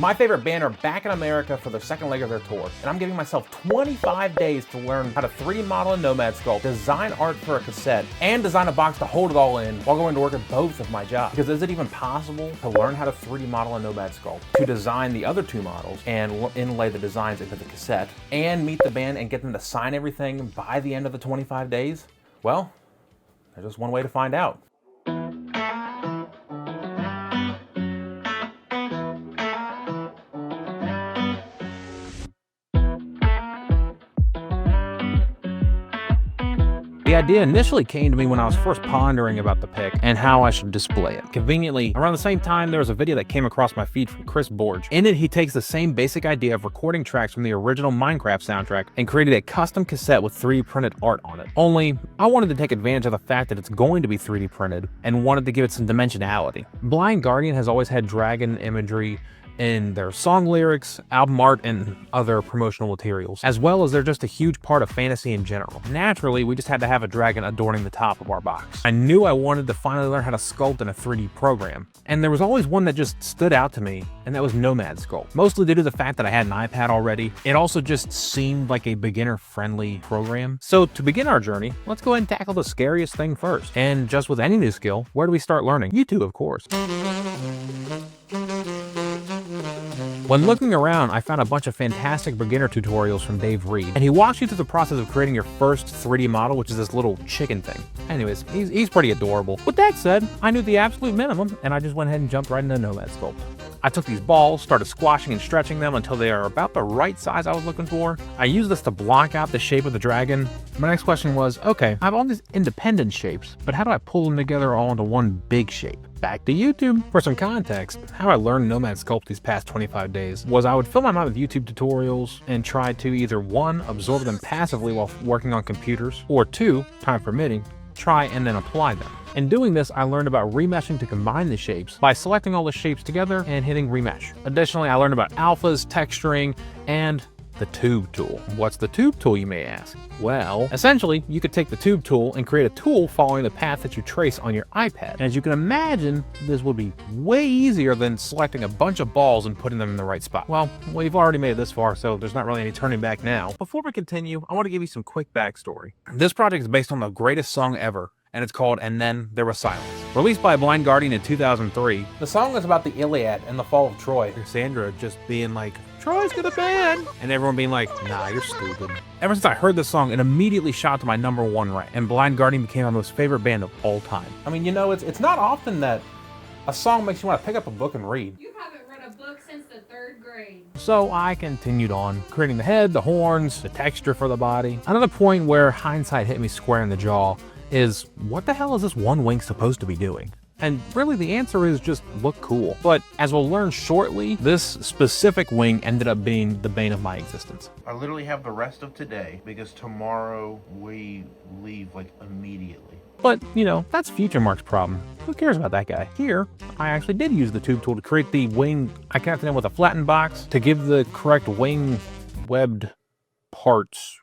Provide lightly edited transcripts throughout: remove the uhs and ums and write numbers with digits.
My favorite band are back in America for their second leg of their tour, and I'm giving myself 25 days to learn how to 3D model in Nomad Sculpt, design art for a cassette, and design a box to hold it all in while going to work at both of my jobs. Because is it even possible to learn how to 3D model in Nomad Sculpt, to design the other two models and inlay the designs into the cassette, and meet the band and get them to sign everything by the end of the 25 days? Well, there's just one way to find out. The idea initially came to me when I was first pondering about the pick and how I should display it. Conveniently, around the same time, there was a video that came across my feed from Chris Borge. In it, he takes the same basic idea of recording tracks from the original Minecraft soundtrack and created a custom cassette with 3D printed art on it. Only, I wanted to take advantage of the fact that it's going to be 3D printed and wanted to give it some dimensionality. Blind Guardian has always had dragon imagery in their song lyrics, album art, and other promotional materials, as well as they're just a huge part of fantasy in general. Naturally, we just had to have a dragon adorning the top of our box. I knew I wanted to finally learn how to sculpt in a 3D program, and there was always one that just stood out to me, and that was Nomad Sculpt. Mostly due to the fact that I had an iPad already, it also just seemed like a beginner-friendly program. So to begin our journey, let's go ahead and tackle the scariest thing first. And just with any new skill, where do we start learning? YouTube, of course. When looking around, I found a bunch of fantastic beginner tutorials from Dave Reed, and he walks you through the process of creating your first 3D model, which is this little chicken thing. Anyways, he's pretty adorable. With that said, I knew the absolute minimum, and I just went ahead and jumped right into Nomad Sculpt. I took these balls, started squashing and stretching them until they are about the right size I was looking for. I used this to block out the shape of the dragon. My next question was, okay, I have all these independent shapes, but how do I pull them together all into one big shape? Back to YouTube. For some context, how I learned Nomad Sculpt these past 25 days was I would fill my mind with YouTube tutorials and try to either 1, absorb them passively while working on computers, or 2, time permitting, try and then apply them. In doing this, I learned about remeshing to combine the shapes by selecting all the shapes together and hitting remesh. Additionally, I learned about alphas, texturing, and the tube tool. What's the tube tool, you may ask? Well, essentially, you could take the tube tool and create a tool following the path that you trace on your iPad. And as you can imagine, this would be way easier than selecting a bunch of balls and putting them in the right spot. Well, we've already made it this far, so there's not really any turning back now. Before we continue, I want to give you some quick backstory. This project is based on the greatest song ever, and it's called And Then There Was Silence. Released by Blind Guardian in 2003, the song is about the Iliad and the fall of Troy. Cassandra just being like, Troy's gonna ban! And everyone being like, nah, you're stupid. Ever since I heard this song, it immediately shot to my #1 rank, and Blind Guardian became my most favorite band of all time. I mean, you know, it's not often that a song makes you want to pick up a book and read. You haven't read a book since the 3rd grade. So I continued on, creating the head, the horns, the texture for the body. Another point where hindsight hit me square in the jaw is, what the hell is this one wing supposed to be doing? And really the answer is just look cool. But as we'll learn shortly, this specific wing ended up being the bane of my existence. I literally have the rest of today because tomorrow we leave like immediately. But, you know, that's Future Mark's problem. Who cares about that guy? Here, I actually did use the tube tool to create the wing. I connected them with a flattened box to give the correct wing webbed parts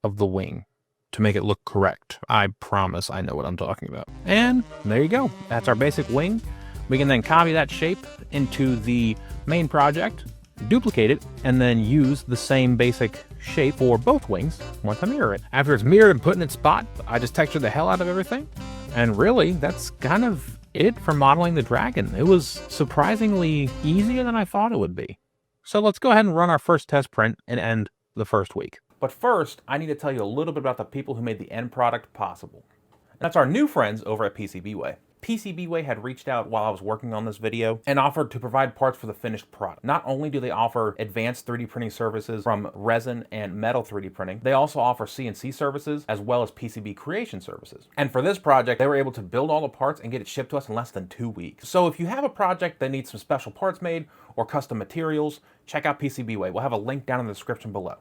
of the wing, to make it look correct. I promise I know what I'm talking about. And there you go. That's our basic wing. We can then copy that shape into the main project, duplicate it, and then use the same basic shape for both wings once I mirror it. After it's mirrored and put in its spot, I just texture the hell out of everything. And really, that's kind of it for modeling the dragon. It was surprisingly easier than I thought it would be. So let's go ahead and run our first test print and end the first week. But first, I need to tell you a little bit about the people who made the end product possible. And that's our new friends over at PCBWay. PCBWay had reached out while I was working on this video and offered to provide parts for the finished product. Not only do they offer advanced 3D printing services from resin and metal 3D printing, they also offer CNC services as well as PCB creation services. And for this project, they were able to build all the parts and get it shipped to us in less than 2 weeks. So if you have a project that needs some special parts made or custom materials, check out PCBWay. We'll have a link down in the description below.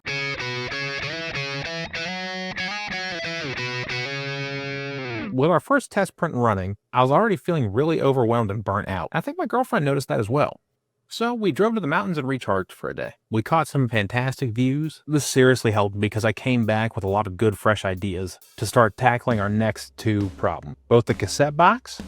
With our first test print running, I was already feeling really overwhelmed and burnt out. I think my girlfriend noticed that as well. So we drove to the mountains and recharged for a day. We caught some fantastic views. This seriously helped because I came back with a lot of good fresh ideas to start tackling our next 2 problems, both the cassette box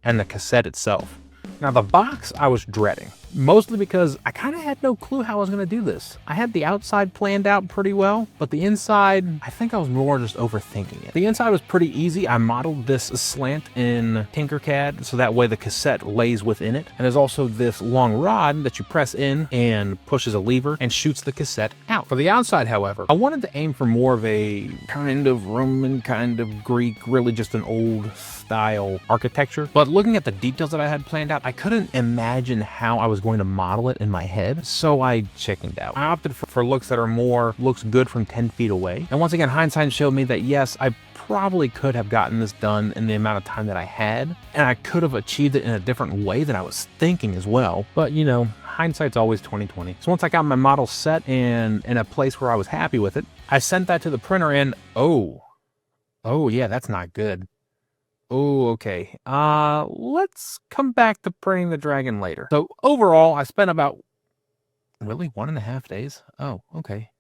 and the cassette itself. Now the box I was dreading. mostly because I kind of had no clue how I was going to do this. I had the outside planned out pretty well, but the inside, I think I was more just overthinking it. The inside was pretty easy. I modeled this slant in Tinkercad, so that way the cassette lays within it. And there's also this long rod that you press in and pushes a lever and shoots the cassette out. For the outside, however, I wanted to aim for more of a kind of Roman, kind of Greek, really just an old style architecture. But looking at the details that I had planned out, I couldn't imagine how I was going to model it in my head, so I chickened out. I opted for looks that are more looks good from 10 feet away. And once again, hindsight showed me that yes, I probably could have gotten this done in the amount of time that I had, and I could have achieved it in a different way than I was thinking as well. But you know, hindsight's always 20/20. So once I got my model set and in a place where I was happy with it, I sent that to the printer and oh yeah, that's not good. Oh, okay. Let's come back to printing the dragon later. So overall, I spent about, really, 1.5 days? Oh, okay.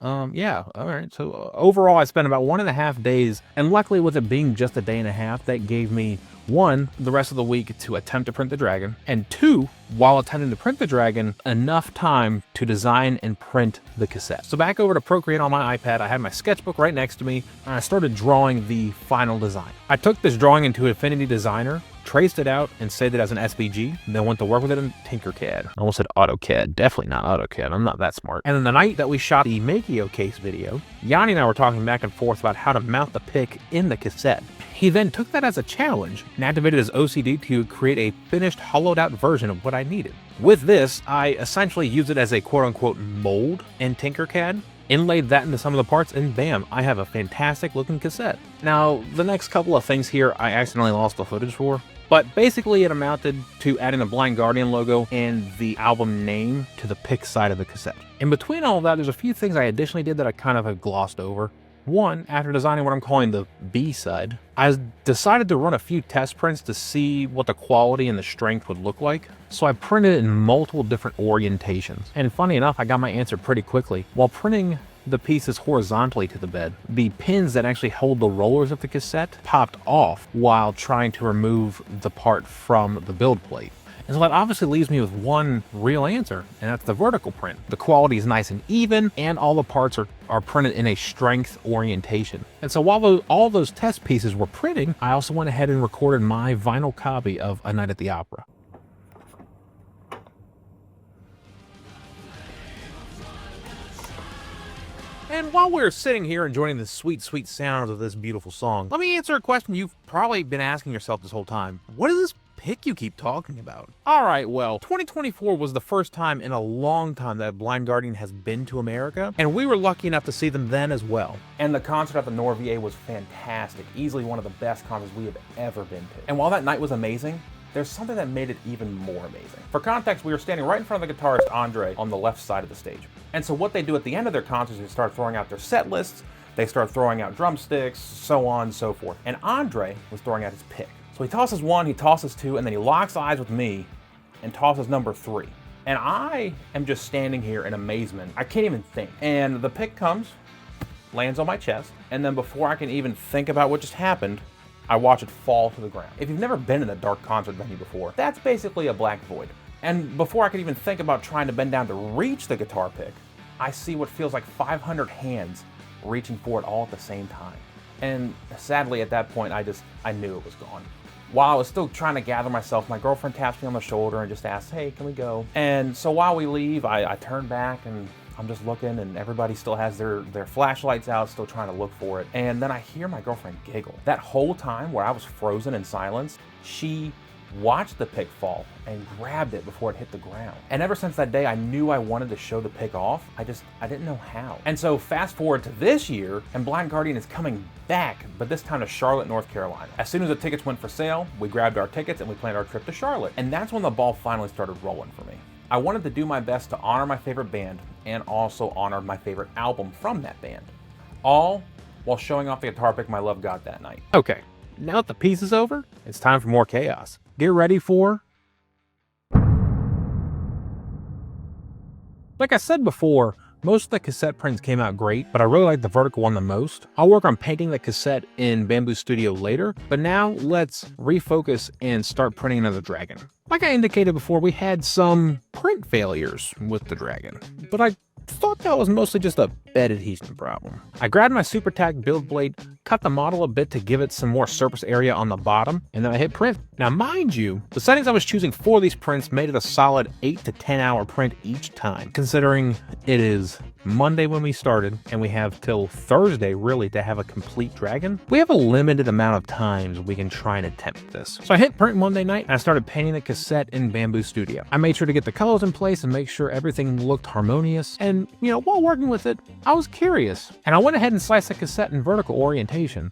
Yeah, all right. So overall, I spent about 1.5 days, and luckily with it being just a day and a half, that gave me, 1, the rest of the week to attempt to print the dragon, and 2, while attempting to print the dragon, enough time to design and print the cassette. So back over to Procreate on my iPad, I had my sketchbook right next to me, and I started drawing the final design. I took this drawing into Affinity Designer, traced it out, and saved it as an SVG, and then went to work with it in Tinkercad. I almost said AutoCAD. Definitely not AutoCAD. I'm not that smart. And then the night that we shot the Makio case video, Yanni and I were talking back and forth about how to mount the pick in the cassette. He then took that as a challenge and activated his OCD to create a finished hollowed out version of what I needed. With this, I essentially used it as a quote-unquote mold in Tinkercad, inlaid that into some of the parts, and bam, I have a fantastic looking cassette. Now, the next couple of things here I accidentally lost the footage for, but basically it amounted to adding the Blind Guardian logo and the album name to the pick side of the cassette. In between all of that, there's a few things I additionally did that I kind of have glossed over. One, after designing what I'm calling the B side, I decided to run a few test prints to see what the quality and the strength would look like. So I printed it in multiple different orientations. And funny enough, I got my answer pretty quickly. While printing the pieces horizontally to the bed, the pins that actually hold the rollers of the cassette popped off while trying to remove the part from the build plate. And so that obviously leaves me with one real answer, and that's the vertical print. The quality is nice and even, and all the parts are printed in a strength orientation. And so while all those test pieces were printing, I also went ahead and recorded my vinyl copy of A Night at the Opera. And while we're sitting here enjoying the sweet, sweet sounds of this beautiful song, let me answer a question you've probably been asking yourself this whole time. What is this pick you keep talking about? All right, well, 2024 was the first time in a long time that Blind Guardian has been to America, and we were lucky enough to see them then as well. And the concert at the NorVA was fantastic, easily one of the best concerts we have ever been to. And while that night was amazing, there's something that made it even more amazing. For context, we were standing right in front of the guitarist Andre on the left side of the stage. And so what they do at the end of their concerts is they start throwing out their set lists, they start throwing out drumsticks, so on and so forth. And Andre was throwing out his pick. So he tosses 1, he tosses 2, and then he locks eyes with me and tosses number 3. And I am just standing here in amazement. I can't even think. And the pick comes, lands on my chest, and then before I can even think about what just happened, I watch it fall to the ground. If you've never been in a dark concert venue before, that's basically a black void. And before I could even think about trying to bend down to reach the guitar pick, I see what feels like 500 hands reaching for it all at the same time. And sadly at that point, I knew it was gone. While I was still trying to gather myself, my girlfriend taps me on the shoulder and just asks, hey, can we go? And so while we leave, I turn back and I'm just looking, and everybody still has their flashlights out, still trying to look for it. And then I hear my girlfriend giggle. That whole time where I was frozen in silence, she watched the pick fall and grabbed it before it hit the ground. And ever since that day, I knew I wanted to show the pick off. I didn't know how. And so fast forward to this year, and Blind Guardian is coming back, but this time to Charlotte, North Carolina. As soon as the tickets went for sale, we grabbed our tickets and we planned our trip to Charlotte. And that's when the ball finally started rolling for me. I wanted to do my best to honor my favorite band and also honor my favorite album from that band. All while showing off the guitar pick my love got that night. Okay, now that the piece is over, it's time for more chaos. Get ready for... Like I said before, Most of the cassette prints came out great, but I really like the vertical one the most. I'll work on painting the cassette in Bamboo Studio later, but now let's refocus and start printing another Dragon. Like I indicated before, we had some print failures with the Dragon, but I thought that was mostly just a bed adhesion problem. I grabbed my Super Tack build blade, cut the model a bit to give it some more surface area on the bottom, and then I hit print. Now mind you, the settings I was choosing for these prints made it a solid 8 to 10 hour print each time, considering it is Monday when we started, and we have till Thursday really to have a complete Dragon. We have a limited amount of times we can try and attempt this. So I hit print Monday night, and I started painting the cassette in Bamboo Studio. I made sure to get the colors in place and make sure everything looked harmonious, and while working with it, I was curious, and I went ahead and sliced the cassette in vertical orientation.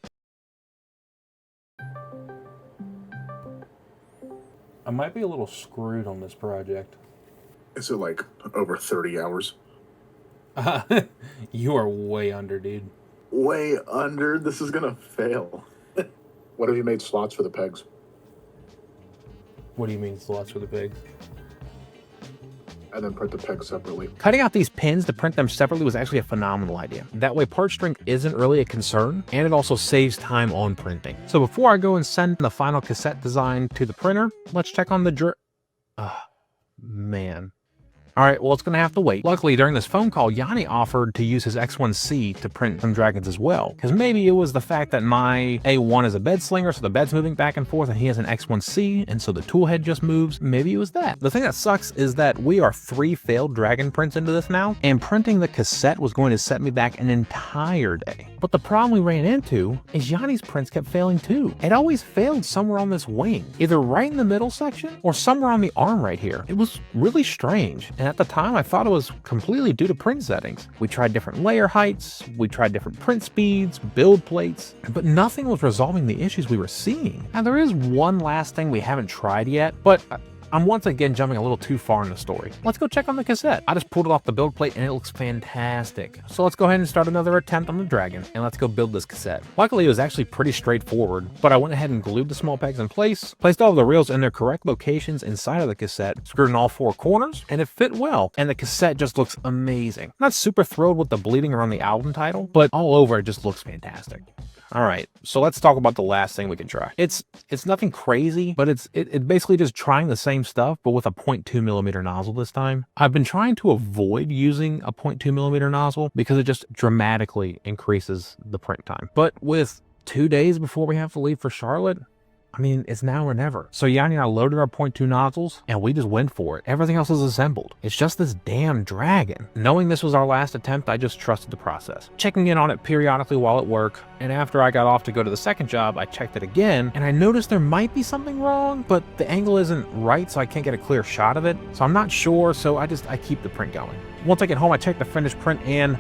I might be a little screwed on this project. Is it like over 30 hours? You are way under, dude. Way under? This is gonna fail. What have you made slots for the pegs? What do you mean slots for the pigs? And then print the pegs separately. Cutting out these pins to print them separately was actually a phenomenal idea. That way part strength isn't really a concern, and it also saves time on printing. So before I go and send the final cassette design to the printer, let's check on the man. Alright, well, it's going to have to wait. Luckily, during this phone call, Yanni offered to use his X1C to print some Dragons as well. Because maybe it was the fact that my A1 is a bed slinger, so the bed's moving back and forth, and he has an X1C, and so the tool head just moves. Maybe it was that. The thing that sucks is that we are 3 failed Dragon prints into this now, and printing the cassette was going to set me back an entire day. But the problem we ran into is Yanni's prints kept failing too. It always failed somewhere on this wing, either right in the middle section or somewhere on the arm right here. It was really strange. And at the time, I thought it was completely due to print settings. We tried different layer heights, we tried different print speeds, build plates, but nothing was resolving the issues we were seeing. Now, there is one last thing we haven't tried yet, but I'm once again jumping a little too far in the story. Let's go check on the cassette. I just pulled it off the build plate and it looks fantastic. So let's go ahead and start another attempt on the Dragon, and let's go build this cassette. Luckily, it was actually pretty straightforward, but I went ahead and glued the small pegs in place, placed all of the reels in their correct locations inside of the cassette, screwed in all 4 corners, and it fit well. And the cassette just looks amazing. I'm not super thrilled with the bleeding around the album title, but all over it just looks fantastic. All right, so let's talk about the last thing we can try. It's nothing crazy, but it's basically just trying the same stuff, but with a 0.2mm nozzle this time. I've been trying to avoid using a 0.2mm nozzle because it just dramatically increases the print time. But with 2 days before we have to leave for Charlotte, I mean, it's now or never. So Yanni and I loaded our 0.2 nozzles and we just went for it. Everything else is assembled. It's just this damn Dragon. Knowing this was our last attempt, I just trusted the process. Checking in on it periodically while at work, and after I got off to go to the second job, I checked it again and I noticed there might be something wrong, but the angle isn't right, so I can't get a clear shot of it. So I'm not sure, so I keep the print going. Once I get home, I check the finished print and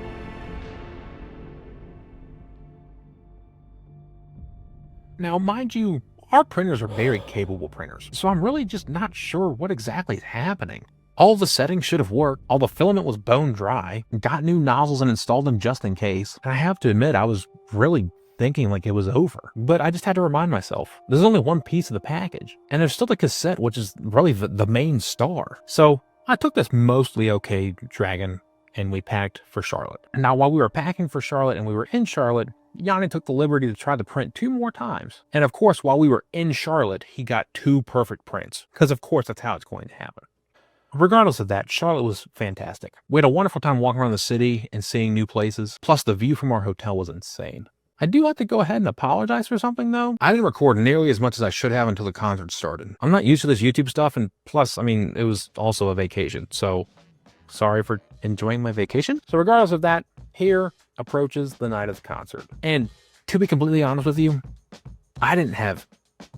now, mind you, our printers are very capable printers, so I'm really just not sure what exactly is happening. All the settings should have worked, all the filament was bone dry, got new nozzles and installed them just in case, and I have to admit I was really thinking like it was over. But I just had to remind myself, there's only one piece of the package, and there's still the cassette, which is really the main star. So I took this mostly okay Dragon and we packed for Charlotte. Now, while we were packing for Charlotte and we were in Charlotte, Yanni took the liberty to try the print 2 more times. And of course, while we were in Charlotte, he got 2 perfect prints, because of course that's how it's going to happen. Regardless of that, Charlotte was fantastic. We had a wonderful time walking around the city and seeing new places, plus the view from our hotel was insane. I do have to go ahead and apologize for something though. I didn't record nearly as much as I should have until the concert started. I'm not used to this YouTube stuff, and plus, I mean, it was also a vacation, so sorry for enjoying my vacation. So regardless of that, here approaches the night of the concert. And to be completely honest with you, I didn't have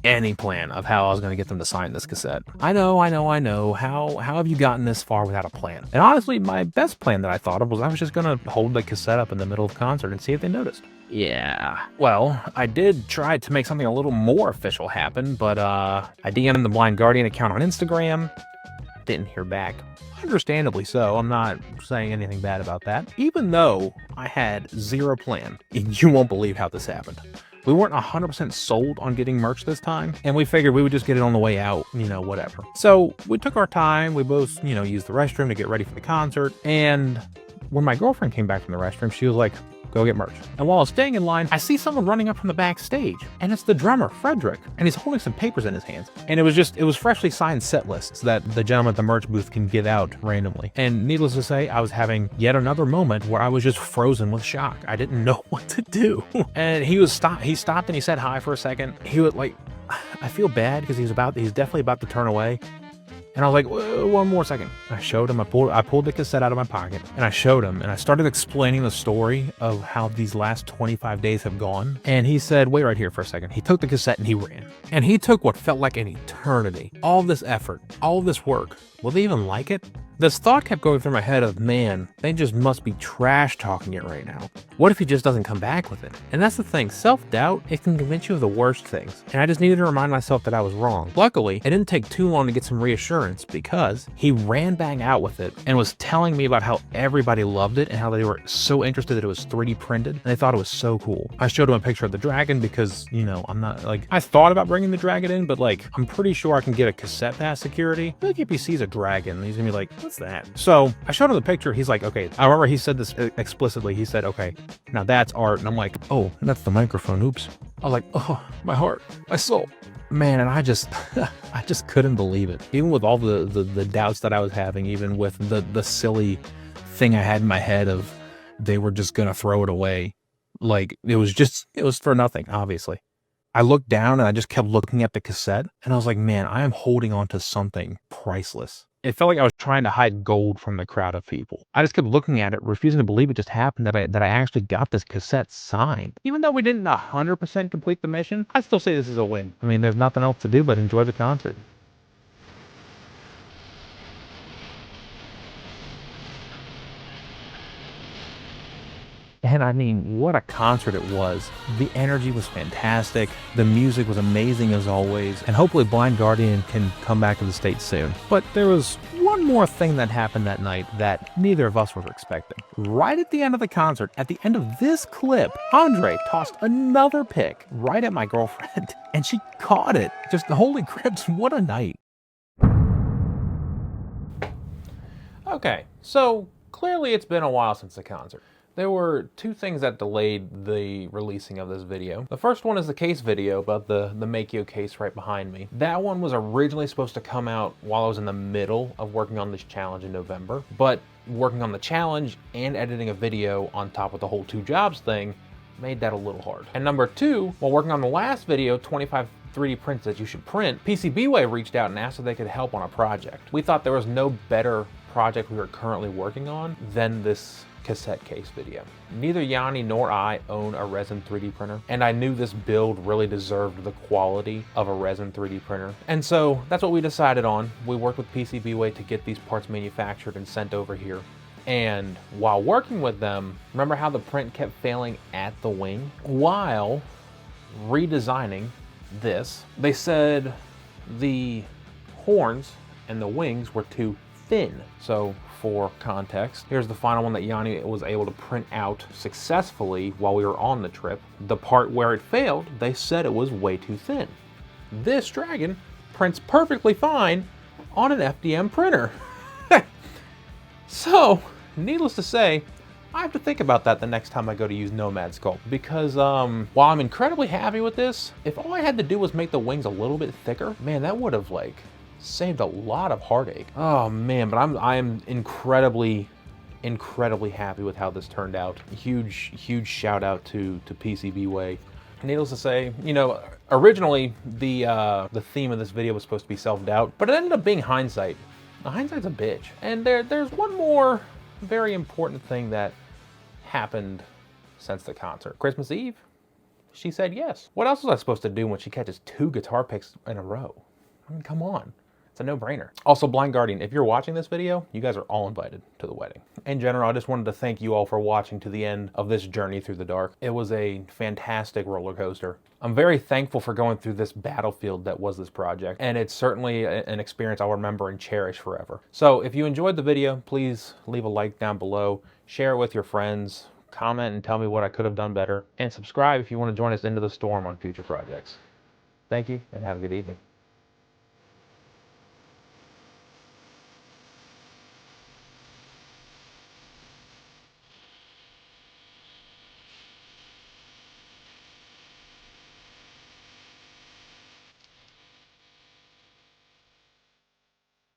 any plan of how I was going to get them to sign this cassette. I know. How have you gotten this far without a plan? And honestly, my best plan that I thought of was I was just going to hold the cassette up in the middle of the concert and see if they noticed. Yeah. Well, I did try to make something a little more official happen, but I DM'd the Blind Guardian account on Instagram. Didn't hear back. Understandably so. I'm not saying anything bad about that. Even though I had 0 plan, you won't believe how this happened. We weren't 100% sold on getting merch this time, and we figured we would just get it on the way out, whatever. So we took our time. We both, used the restroom to get ready for the concert, and When my girlfriend came back from the restroom, she was like, go get merch. And while I was staying in line, I see someone running up from the backstage, and it's the drummer, Frederick, and he's holding some papers in his hands. And it was freshly signed set lists that the gentleman at the merch booth can give out randomly. And needless to say, I was having yet another moment where I was just frozen with shock. I didn't know what to do. And he stopped and he said hi for a second. He was like, I feel bad because he's definitely about to turn away. And I was like, one more second. I showed him, I pulled the cassette out of my pocket, and I showed him, and I started explaining the story of how these last 25 days have gone. And he said, wait right here for a second. He took the cassette and he ran. And he took what felt like an eternity. All this effort, all this work. Will they even like it? This thought kept going through my head of, man, they just must be trash talking it right now. What if he just doesn't come back with it? And that's the thing, self-doubt, it can convince you of the worst things. And I just needed to remind myself that I was wrong. Luckily, it didn't take too long to get some reassurance because he ran back out with it and was telling me about how everybody loved it and how they were so interested that it was 3D printed and they thought it was so cool. I showed him a picture of the Dragon because, you know, I'm not like, I thought about bringing the Dragon in, but like, I'm pretty sure I can get a cassette past security. I feel like if he sees a Dragon, he's gonna be like, what's that? So I showed him the picture. He's like, okay. I remember he said this explicitly. He said, okay, now that's art. And I'm like, oh, that's the microphone. Oops. I was like, oh, my heart, my soul. Man, and I just couldn't believe it. Even with all the doubts that I was having, even with the silly thing I had in my head of they were just gonna throw it away. Like, it was for nothing, obviously. I looked down and I just kept looking at the cassette and I was like, man, I am holding on to something priceless. It felt like I was trying to hide gold from the crowd of people. I just kept looking at it, refusing to believe it just happened that I actually got this cassette signed. Even though we didn't 100% complete the mission, I still say this is a win. I mean, there's nothing else to do but enjoy the concert. And I mean, what a concert it was. The energy was fantastic. The music was amazing as always. And hopefully Blind Guardian can come back to the States soon. But there was one more thing that happened that night that neither of us were expecting. Right at the end of the concert, at the end of this clip, Andre tossed another pick right at my girlfriend. And she caught it. Just holy crips, what a night. Okay, so clearly it's been a while since the concert. There were two things that delayed the releasing of this video. The first one is the case video about the Makio case right behind me. That one was originally supposed to come out while I was in the middle of working on this challenge in November, but working on the challenge and editing a video on top of the whole 2 jobs thing made that a little hard. And number two, while working on the last video, 25 3D prints that you should print, PCBWay reached out and asked if they could help on a project. We thought there was no better project we were currently working on than this cassette case video. Neither Yanni nor I own a resin 3D printer, and I knew this build really deserved the quality of a resin 3D printer. And so that's what we decided on. We worked with PCBWay to get these parts manufactured and sent over here. And while working with them, remember how the print kept failing at the wing? While redesigning this, they said the horns and the wings were too thin. So for context, here's the final one that Yanni was able to print out successfully while we were on the trip. The part where it failed, they said it was way too thin. This Dragon prints perfectly fine on an FDM printer. So, needless to say, I have to think about that the next time I go to use Nomad Sculpt, because while I'm incredibly happy with this, if all I had to do was make the wings a little bit thicker, man, that would have like saved a lot of heartache. Oh man, but I am incredibly happy with how this turned out. Huge shout out to PCBWay. Needless to say, you know, originally the theme of this video was supposed to be self-doubt, but it ended up being hindsight. Now, hindsight's a bitch. And there's one more very important thing that happened since the concert. Christmas Eve, she said yes. What else was I supposed to do when she catches 2 guitar picks in a row? I mean, come on. It's a no-brainer. Also, Blind Guardian, if you're watching this video, you guys are all invited to the wedding. In general, I just wanted to thank you all for watching to the end of this journey through the dark. It was a fantastic roller coaster. I'm very thankful for going through this battlefield that was this project, and it's certainly an experience I'll remember and cherish forever. So if you enjoyed the video, please leave a like down below, share it with your friends, comment and tell me what I could have done better, and subscribe if you want to join us into the storm on future projects. Thank you, and have a good evening.